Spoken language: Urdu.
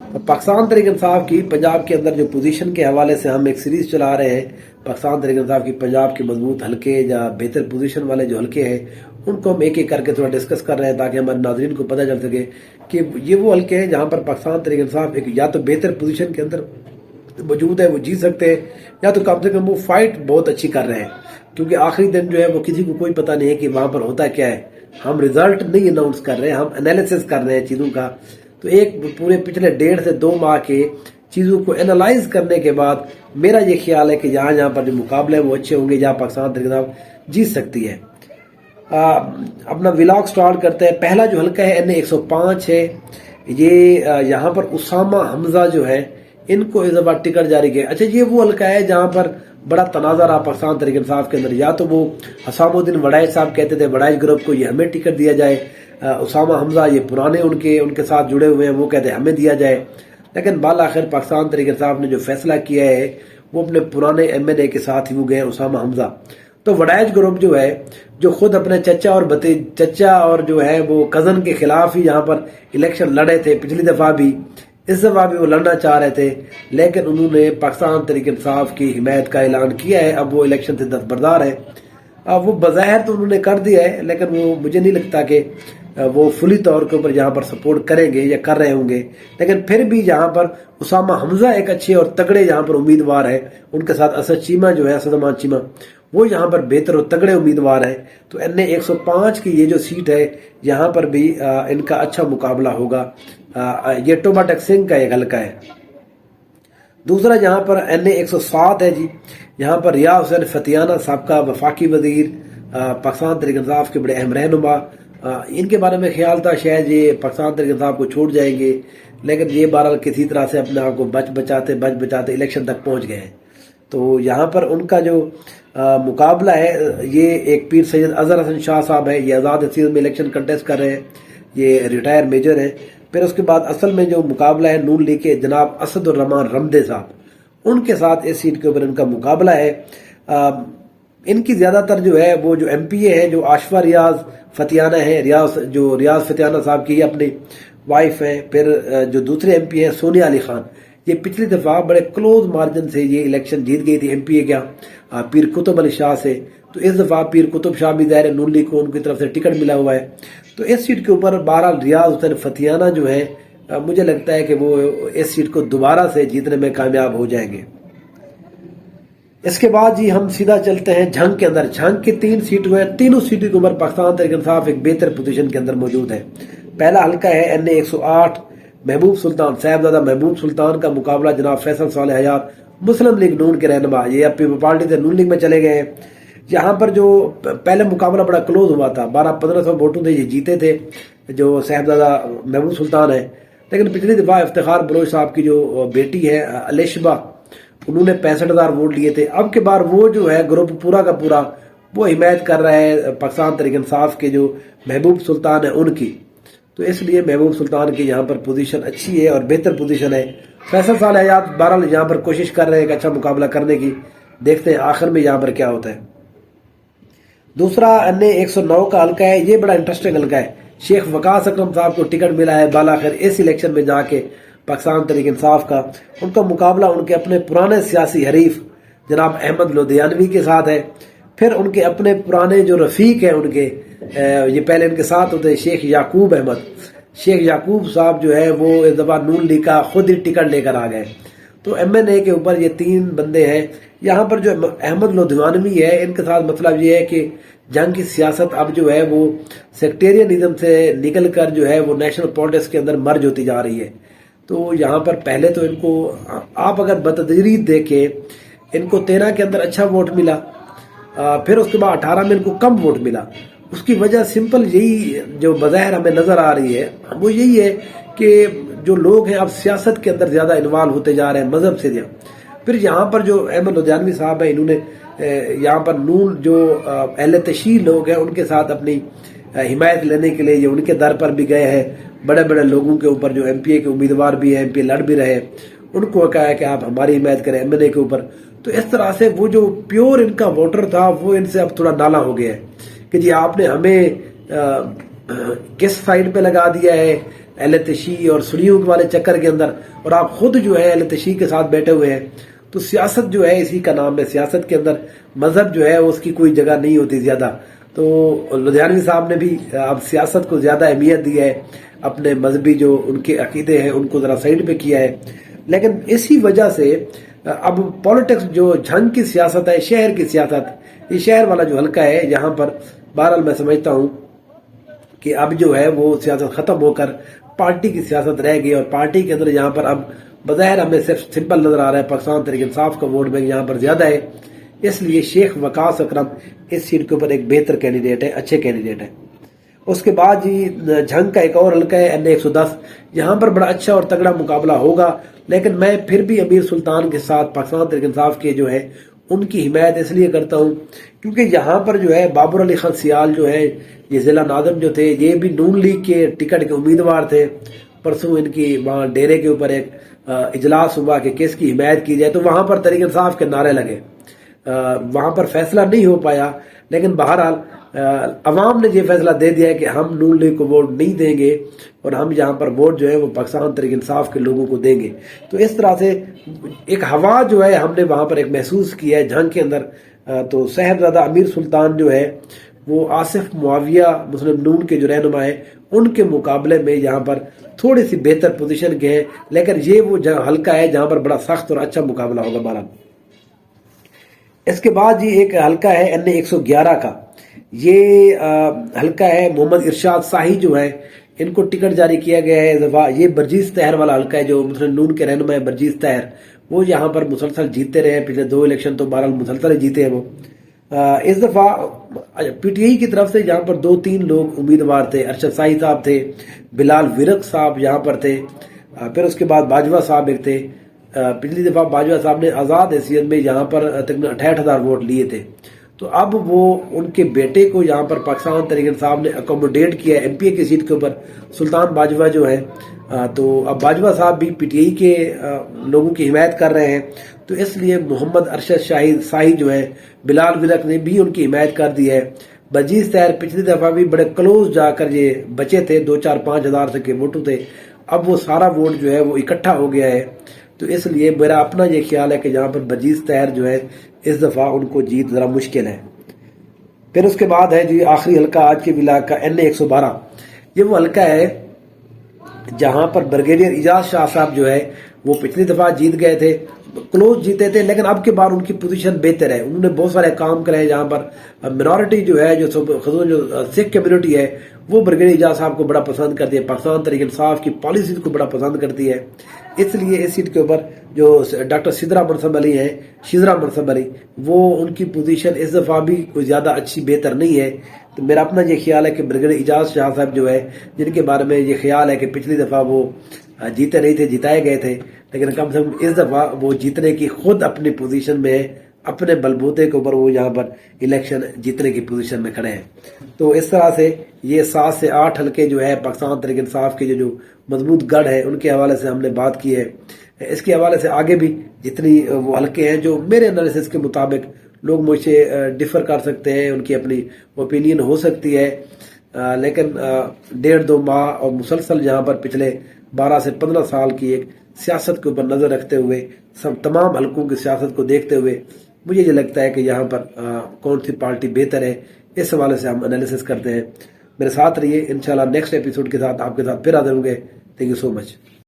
پاکستان تحریک انصاف کی پنجاب کے اندر جو پوزیشن کے حوالے سے ہم ایک سیریز چلا رہے ہیں، پاکستان تحریک انصاف کی پنجاب کے مضبوط حلقے یا بہتر پوزیشن والے جو حلقے ہیں ان کو ہم ایک ایک کر کے تھوڑا ڈسکس کر رہے ہیں تاکہ ہمارے ناظرین کو پتہ چل سکے کہ یہ وہ حلقے ہیں جہاں پر پاکستان تحریک انصاف ایک یا تو بہتر پوزیشن کے اندر موجود ہے، وہ جیت سکتے ہیں، یا تو کم سے کم وہ فائٹ بہت اچھی کر رہے ہیں، کیونکہ آخری دن جو ہے وہ کسی کو کوئی پتہ نہیں ہے کہ وہاں پر ہوتا کیا ہے۔ ہم رزلٹ نہیں اناؤنس کر رہے ہیں، ہم انالیسس کر رہے ہیں چیزوں کا۔ تو ایک پورے پچھلے 1.5 سے 2 ماہ کے چیزوں کو انالائز کرنے کے بعد میرا یہ خیال ہے کہ جہاں پر جو مقابلے ہیں وہ اچھے ہوں گے، جہاں پاکستان تحریک انصاف جیت سکتی ہے۔ اپنا ولاگ سٹارٹ کرتے ہیں۔ پہلا جو حلقہ ہے NA 105 ہے، یہ یہاں پر اسامہ حمزہ جو ہے ان کو اس دفعہ ٹکٹ جاری کیا۔ اچھا، یہ وہ حلقہ ہے جہاں پر بڑا تنازع رہا پاکستان تحریک انصاف کے اندر، یا تو وہ حسام الدین وڑائچ صاحب کہتے تھے وڑائچ گروپ کو یہ ہمیں ٹکٹ دیا جائے، اسامہ حمزہ یہ پرانے ان کے ساتھ جڑے ہوئے ہیں، وہ کہتے ہیں ہمیں دیا جائے، لیکن بالآخر پاکستان تحریک انصاف نے جو فیصلہ کیا ہے وہ اپنے پرانے MNA کے ساتھ ہی وہ گئے اسامہ حمزہ۔ تو وڑائچ گروپ جو ہے، جو خود اپنے چچا اور جو ہے وہ کزن کے خلاف ہی یہاں پر الیکشن لڑے تھے پچھلی دفعہ بھی، اس دفعہ بھی وہ لڑنا چاہ رہے تھے، لیکن انہوں نے پاکستان تحریک انصاف کی حمایت کا اعلان کیا ہے۔ اب وہ الیکشن سے دستبردار ہے۔ وہ بظاہر تو انہوں نے کر دیا ہے، لیکن وہ مجھے نہیں لگتا کہ وہ فلی طور کے اوپر یہاں پر سپورٹ کریں گے یا کر رہے ہوں گے، لیکن پھر بھی یہاں پر اسامہ حمزہ ایک اچھے اور تگڑے یہاں پر امیدوار ہے، ان کے ساتھ اسد چیمہ جو ہے، اسد امان چیمہ، وہ یہاں پر بہتر اور تگڑے امیدوار ہیں۔ تو NA 105 کی یہ جو سیٹ ہے یہاں پر بھی ان کا اچھا مقابلہ ہوگا۔ یہ ٹوبا ٹیک سنگھ کا ایک حلقہ ہے۔ دوسرا جہاں پر NA 107 ہے جی، یہاں پر ریاض حسین فتیانہ سابقہ وفاقی وزیر، پاکستان تحریک انصاف کے بڑے اہم رہنما، ان کے بارے میں خیال تھا شاید یہ پاکستان تحریک انصاف کو چھوڑ جائیں گے، لیکن یہ بہرحال کسی طرح سے اپنے آپ کو بچ بچاتے الیکشن تک پہنچ گئے ہیں۔ تو یہاں پر ان کا جو مقابلہ ہے، یہ ایک پیر سید اظہر حسن شاہ صاحب ہے، یہ آزاد حسین میں الیکشن کنٹیسٹ کر رہے ہیں، یہ ریٹائر میجر ہیں۔ پھر اس کے بعد اصل میں جو مقابلہ ہے نون لیگ کے جناب اسد الرحمان رمدے صاحب، ان کے ساتھ اس سیٹ کے اوپر ان کا مقابلہ ہے۔ ان کی زیادہ تر جو ہے وہ جو MPA ہے، جو آشفا ریاض فتیانہ ہے، ریاض فتیانہ صاحب کی اپنی وائف ہیں، پھر جو دوسرے MP ہیں سونیا علی خان، یہ پچھلی دفعہ بڑے کلوز مارجن سے یہ الیکشن جیت گئی تھی MPA کا پیر قطب علی شاہ سے۔ تو اس دفعہ پیر قطب شاہ بھی ظاہر نون لیگ کو ان کی طرف سے ٹکٹ ملا ہوا ہے۔ تو اس سیٹ کے اوپر بہرحال ریاض حسین فتیانہ جو ہے، مجھے لگتا ہے کہ وہ اس سیٹ کو دوبارہ سے جیتنے میں کامیاب ہو جائیں گے۔ اس کے بعد جی ہم سیدھا چلتے ہیں جھنگ کے اندر۔ جھنگ کی 3 سیٹیں ہیں، تینوں سیٹوں کے اوپر پاکستان تحریک انصاف ایک بہتر پوزیشن کے اندر موجود ہے۔ پہلا حلقہ ہے NA 108، محبوب سلطان، صاحبزادہ محبوب سلطان کا مقابلہ جناب فیصل صالح حیات، مسلم لیگ نون کے رہنما، یہ اب پیپل پارٹی سے نون لیگ میں چلے گئے ہیں۔ یہاں پر جو پہلے مقابلہ بڑا کلوز ہوا تھا، 1200-1500 ووٹوں سے یہ جیتے تھے جو صاحبزادہ محبوب سلطان ہے، لیکن پچھلی دفعہ افتخار بلوچ صاحب کی جو بیٹی ہے الیشبہ، انہوں نے 65,000 ووٹ لیے تھے۔ اب کے بار وہ جو ہے گروپ پورا کا پورا وہ حمایت کر رہا ہے پاکستان تحریک انصاف کے جو محبوب سلطان ہے ان کی، تو اس لیے محبوب سلطان کی یہاں پر پوزیشن اچھی ہے اور بہتر پوزیشن ہے۔ فیصل صالح حیات بہرحال یہاں پر کوشش کر رہے ہیں ایک اچھا مقابلہ کرنے کی، دیکھتے ہیں آخر میں یہاں پر کیا ہوتا ہے۔ دوسرا NA 109 کا حلقہ ہے، یہ بڑا انٹرسٹنگ حلقہ ہے۔ شیخ وقاص اکرم صاحب کو ٹکٹ ملا ہے بالآخر اس الیکشن میں جا کے پاکستان تحریک انصاف کا۔ ان کا مقابلہ ان کے اپنے پرانے سیاسی حریف جناب احمد لدھیانوی کے ساتھ ہے، پھر ان کے اپنے پرانے جو رفیق ہیں ان کے، یہ پہلے ان کے ساتھ ہوتے شیخ یعقوب احمد، شیخ یعقوب صاحب جو ہے وہ اس دفعہ نون لیگ کا خود ہی ٹکٹ لے کر آ گئے۔ تو MNA کے اوپر یہ 3 بندے ہیں۔ یہاں پر جو احمد لدھیانوی ہے، ان کے ساتھ مطلب یہ ہے کہ جنگ کی سیاست اب جو ہے وہ سیکٹیرینزم سے نکل کر جو ہے وہ نیشنل پالیٹکس کے اندر مرج ہوتی جا رہی ہے۔ تو یہاں پر پہلے تو ان کو آپ اگر بتدریج دیکھیں، ان کو 13 کے اندر اچھا ووٹ ملا، پھر اس کے بعد 18 میں ان کو کم ووٹ ملا۔ اس کی وجہ سمپل یہی جو بظاہر ہمیں نظر آ رہی ہے وہ یہی ہے کہ جو لوگ ہیں اب سیاست کے اندر زیادہ انوالو ہوتے جا رہے ہیں مذہب سے۔ پھر یہاں پر جو احمد لدھیانوی صاحب ہیں، انہوں نے یہاں پر نون جو اہل تشیع لوگ ہیں ان کے ساتھ اپنی حمایت لینے کے لیے یہ ان کے در پر بھی گئے ہیں۔ بڑے بڑے لوگوں کے اوپر جو MPA کے امیدوار بھی ہیں، MPA لڑ بھی رہے، ان کو کہا ہے کہ آپ ہماری حمایت کریں MNA کے اوپر۔ تو اس طرح سے وہ جو پیور ان کا ووٹر تھا وہ ان سے اب تھوڑا نالا ہو گیا ہے کہ جی آپ نے ہمیں کس سائڈ پہ لگا دیا ہے، LTC اور سڑیوں والے چکر کے اندر، اور آپ خود جو ہے LTC کے ساتھ بیٹھے ہوئے ہیں، تو سیاست جو ہے اسی کا نام ہے، سیاست کے اندر مذہب جو ہے اس کی کوئی جگہ نہیں ہوتی زیادہ. تو لدھیانوی صاحب نے بھی اب سیاست کو زیادہ اہمیت دی ہے، اپنے مذہبی جو ان کے عقیدے ہیں ان کو ذرا سائڈ پہ کیا ہے. لیکن اسی وجہ سے اب پولیٹکس جو جھنگ کی سیاست ہے، شہر کی سیاست، یہ شہر والا جو حلقہ ہے جہاں پر بہرحال میں سمجھتا ہوں کہ اب جو ہے وہ سیاست ختم ہو کر پارٹی کی سیاست رہ گئی، اور پارٹی کے اندر یہاں پر اب بظاہر ہمیں صرف سمپل نظر آ رہا ہے پاکستان تحریک انصاف کا ووٹ بینک یہاں پر زیادہ ہے، اس لیے شیخ وقاص اکرم اس سیٹ کے اوپر ایک بہتر کینڈیڈیٹ ہے، اچھے کینڈیڈیٹ ہے. اس کے بعد جی جھنگ کا ایک اور حلقہ ہے NA 110، یہاں پر بڑا اچھا اور تگڑا مقابلہ ہوگا، لیکن میں پھر بھی امیر سلطان کے ساتھ پاکستان تحریک انصاف کے جو ہے ان کی حمایت اس لیے کرتا ہوں کیونکہ یہاں پر جو ہے بابر علی خان سیال جو ہے یہ ضلع ناظم جو تھے، یہ بھی نون لیگ کے ٹکٹ کے امیدوار تھے. پرسوں ان کی وہاں ڈیرے کے اوپر ایک اجلاس ہوا کہ کس کی حمایت کی جائے، تو وہاں پر تحریک انصاف کے نعرے لگے، وہاں پر فیصلہ نہیں ہو پایا. لیکن بہرحال عوام نے یہ فیصلہ دے دیا ہے کہ ہم نون لیگ کو ووٹ نہیں دیں گے، اور ہم یہاں پر ووٹ جو ہے وہ پاکستان تحریک انصاف کے لوگوں کو دیں گے. تو اس طرح سے ایک ہوا جو ہے ہم نے وہاں پر ایک محسوس کیا ہے جھنگ کے اندر. تو صاحبزادہ امیر سلطان جو ہے وہ آصف معاویہ مسلم نون کے جو رہنما ہیں ان کے مقابلے میں یہاں پر تھوڑی سی بہتر پوزیشن کے ہیں، لیکن یہ وہ حلقہ ہے جہاں پر بڑا سخت اور اچھا مقابلہ ہوگا بہرحال. اس کے بعد جی ایک حلقہ ہے NA 111 کا، یہ حلقہ ہے محمد ارشاد شاہی جو ہے ان کو ٹکٹ جاری کیا گیا ہے. یہ برجیز طاہر والا حلقہ ہے، جو مسلم نون کے رہنما ہے برجیز طاہر، وہ یہاں پر مسلسل جیتتے رہے ہیں، پچھلے 2 الیکشن تو بہرحال مسلسل جیتے ہیں وہ. اس دفعہ PTI کی طرف سے یہاں پر 2-3 لوگ امیدوار تھے، ارشد شاہی صاحب تھے، بلال ورق صاحب یہاں پر تھے، پھر اس کے بعد باجوہ صاحب ایک تھے. پچھلی دفعہ باجوہ صاحب نے آزاد حیثیت میں یہاں پر تقریباً 68,000 ووٹ لیے تھے. تو اب وہ ان کے بیٹے کو یہاں پر پاکستان تحریک انصاف نے اکوموڈیٹ کیا ہے MPA کی سیٹ کے اوپر، سلطان باجوہ جو ہے. تو اب باجوہ صاحب بھی PTI کے لوگوں کی حمایت کر رہے ہیں، تو اس لیے محمد ارشد شاہی جو ہے، بلال ورق نے بھی ان کی حمایت کر دی ہے. برجیز طاہر پچھلی دفعہ بھی بڑے کلوز جا کر یہ بچے تھے، 2-4-5 ہزار سے کے ووٹوں تھے، اب وہ سارا ووٹ جو ہے وہ اکٹھا ہو گیا ہے. تو اس لیے میرا اپنا یہ خیال ہے کہ جہاں پر برجیز طاہر جو ہے اس دفعہ ان کو جیت ذرا مشکل ہے. پھر اس کے بعد ہے جی آخری حلقہ آج کے ولاگ کا NA 112. یہ وہ حلقہ ہے جہاں پر بریگیڈیئر اعجاز شاہ صاحب جو ہے وہ پچھلی دفعہ جیت گئے تھے، کلوز جیتے تھے، لیکن اب کے بعد ان کی پوزیشن بہتر ہے. انہوں نے بہت سارے کام کرے ہیں جہاں پر منورٹی جو ہے، جو سکھ کمیونٹی ہے، وہ بریگیڈیئر اعجاز صاحب کو بڑا پسند کرتی ہے، پاکستان تحریک انصاف کی پالیسی کو بڑا پسند کرتی ہے. اس لیے اس سیٹ کے اوپر جو ڈاکٹر شیزرا منصب علی ہیں، شیزرا منصب علی، وہ ان کی پوزیشن اس دفعہ بھی کوئی زیادہ اچھی بہتر نہیں ہے. تو میرا اپنا یہ خیال ہے کہ بریگیڈیئر اعجاز شاہ صاحب جو ہے، جن کے بارے میں یہ خیال ہے کہ پچھلی دفعہ وہ جیتے نہیں تھے، جتائے گئے تھے، لیکن کم سے کم اس دفعہ وہ جیتنے کی خود اپنی پوزیشن میں، اپنے بلبوتے کے اوپر وہ یہاں پر الیکشن جیتنے کی پوزیشن میں کھڑے ہیں. تو اس طرح سے یہ 7 سے 8 حلقے جو ہے پاکستان تحریک انصاف کے جو مضبوط گڑھ ہے ان کے حوالے سے ہم نے بات کی ہے. اس کے حوالے سے آگے بھی جتنی وہ حلقے ہیں جو میرے انالیسس کے مطابق لوگ مجھ سے ڈفر کر سکتے ہیں، ان کی اپنی اوپینین ہو سکتی ہے، لیکن 1.5-2 ماہ اور مسلسل یہاں پر پچھلے 12 سے 15 سال کی ایک سیاست کے اوپر نظر رکھتے ہوئے، تمام حلقوں کی سیاست کو دیکھتے ہوئے مجھے یہ لگتا ہے کہ یہاں پر کون سی پارٹی بہتر ہے، اس حوالے سے ہم انالیسس کرتے ہیں. میرے ساتھ رہیے، انشاءاللہ نیکسٹ ایپیسوڈ کے ساتھ آپ کے ساتھ پھر حاضر ہوں گے. Thank you so much.